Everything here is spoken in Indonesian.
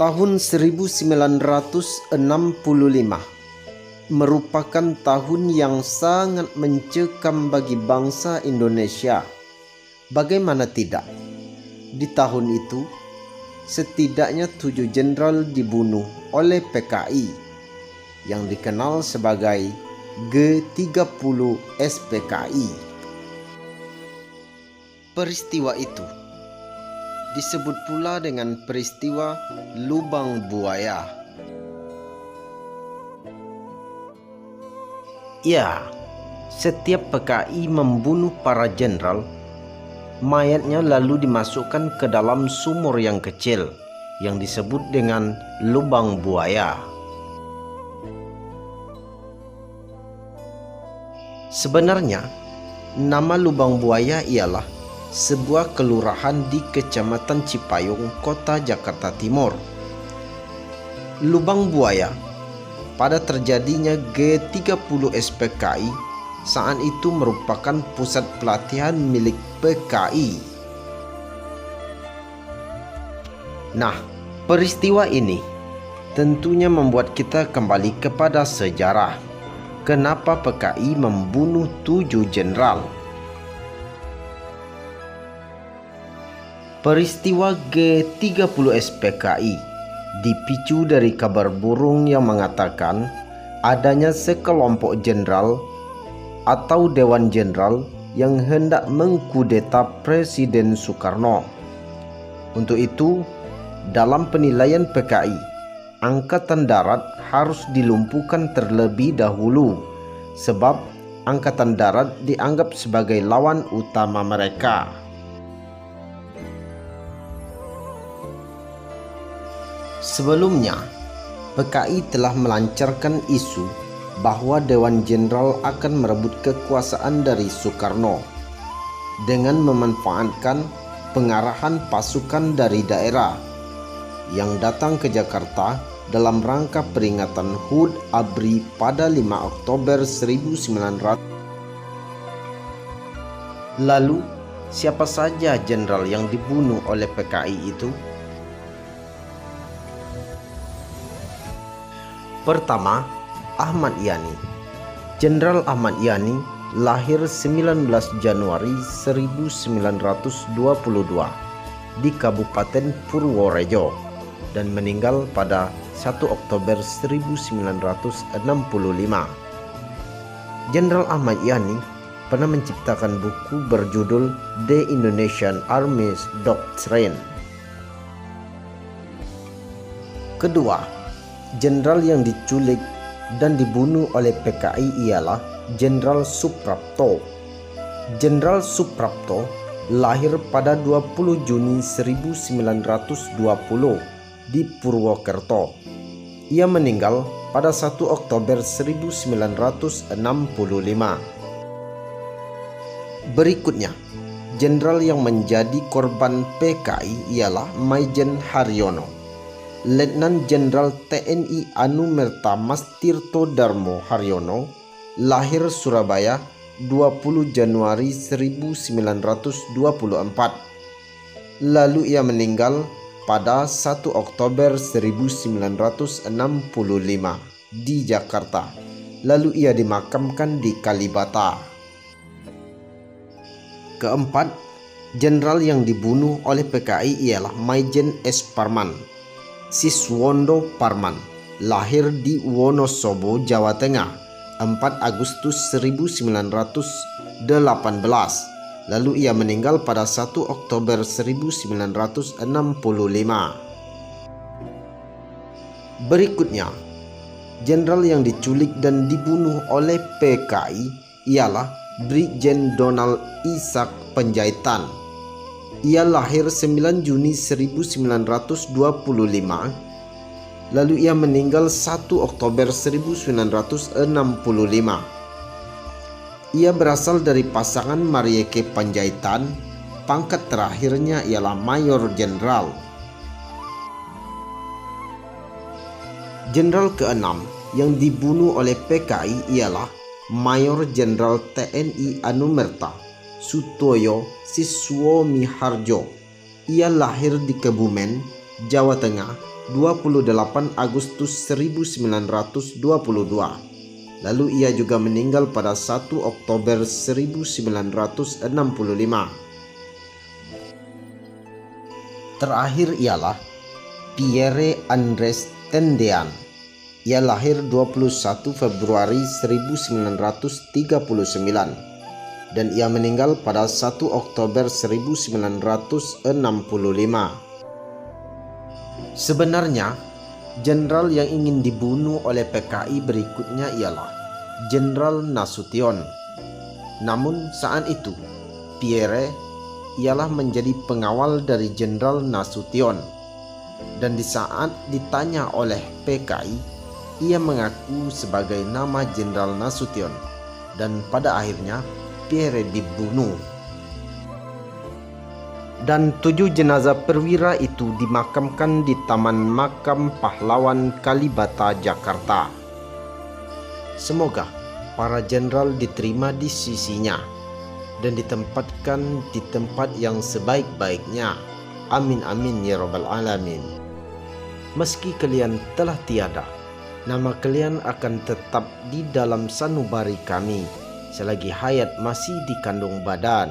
Tahun 1965 merupakan tahun yang sangat mencekam bagi bangsa Indonesia. Bagaimana tidak? Di tahun itu, setidaknya 7 jenderal dibunuh oleh PKI yang dikenal sebagai G30 SPKI. Peristiwa itu disebut pula dengan peristiwa Lubang Buaya. Ya, setiap PKI membunuh para jenderal, mayatnya lalu dimasukkan ke dalam sumur yang kecil yang disebut dengan Lubang Buaya. Sebenarnya, nama Lubang Buaya ialah sebuah kelurahan di Kecamatan Cipayung, Kota Jakarta Timur. Lubang Buaya pada terjadinya G30 SPKI saat itu merupakan pusat pelatihan milik PKI. Nah, peristiwa ini tentunya membuat kita kembali kepada sejarah. Kenapa PKI membunuh 7 jenderal? Peristiwa G30 SPKI dipicu dari kabar burung yang mengatakan adanya sekelompok jenderal atau Dewan Jenderal yang hendak mengkudeta Presiden Soekarno. Untuk itu, dalam penilaian PKI, Angkatan Darat harus dilumpuhkan terlebih dahulu sebab Angkatan Darat dianggap sebagai lawan utama mereka. Sebelumnya, PKI telah melancarkan isu bahwa Dewan Jenderal akan merebut kekuasaan dari Soekarno dengan memanfaatkan pengarahan pasukan dari daerah yang datang ke Jakarta dalam rangka peringatan HUT ABRI pada 5 Oktober 1900. Lalu, siapa saja jenderal yang dibunuh oleh PKI itu? Pertama, Ahmad Yani. Jenderal Ahmad Yani lahir 19 Januari 1922 di Kabupaten Purworejo dan meninggal pada 1 Oktober 1965. Jenderal Ahmad Yani pernah menciptakan buku berjudul The Indonesian Army's Doctrine. Kedua, jenderal yang diculik dan dibunuh oleh PKI ialah Jenderal Suprapto. Jenderal Suprapto lahir pada 20 Juni 1920 di Purwokerto. Ia meninggal pada 1 Oktober 1965. Berikutnya, jenderal yang menjadi korban PKI ialah Maijen Haryono. Letnan Jenderal TNI Anumerta Mas Tirto Darmo Haryono lahir Surabaya 20 Januari 1924. Lalu ia meninggal pada 1 Oktober 1965 di Jakarta. Lalu ia dimakamkan di Kalibata. Keempat, jenderal yang dibunuh oleh PKI ialah Maijen S. Parman Siswondo Parman, lahir di Wonosobo, Jawa Tengah, 4 Agustus 1918. Lalu ia meninggal pada 1 Oktober 1965. Berikutnya, jenderal yang diculik dan dibunuh oleh PKI ialah Brigjen Donald Ishak Panjaitan. Ia lahir 9 Juni 1925, lalu ia meninggal 1 Oktober 1965. Ia berasal dari pasangan Marieke Panjaitan, pangkat terakhirnya ialah Mayor Jenderal. Jenderal ke-6 yang dibunuh oleh PKI ialah Mayor Jenderal TNI Anumerta Sutoyo Siswomiharjo. Ia lahir di Kebumen, Jawa Tengah 28 Agustus 1922. Lalu ia juga meninggal pada 1 Oktober 1965. Terakhir ialah Pierre Andres Tendean. Ia lahir 21 Februari 1939 dan ia meninggal pada 1 Oktober 1965. Sebenarnya, jenderal yang ingin dibunuh oleh PKI berikutnya ialah Jenderal Nasution. Namun saat itu, Pierre ialah menjadi pengawal dari Jenderal Nasution. Dan di saat ditanya oleh PKI, ia mengaku sebagai nama Jenderal Nasution. Dan pada akhirnya, Pierre dibunuh. Dan 7 jenazah perwira itu dimakamkan di Taman Makam Pahlawan Kalibata, Jakarta. Semoga para jenderal diterima di sisinya dan ditempatkan di tempat yang sebaik-baiknya. Amin amin ya rabbal alamin. Meski kalian telah tiada, nama kalian akan tetap di dalam sanubari kami selagi hayat masih di kandung badan.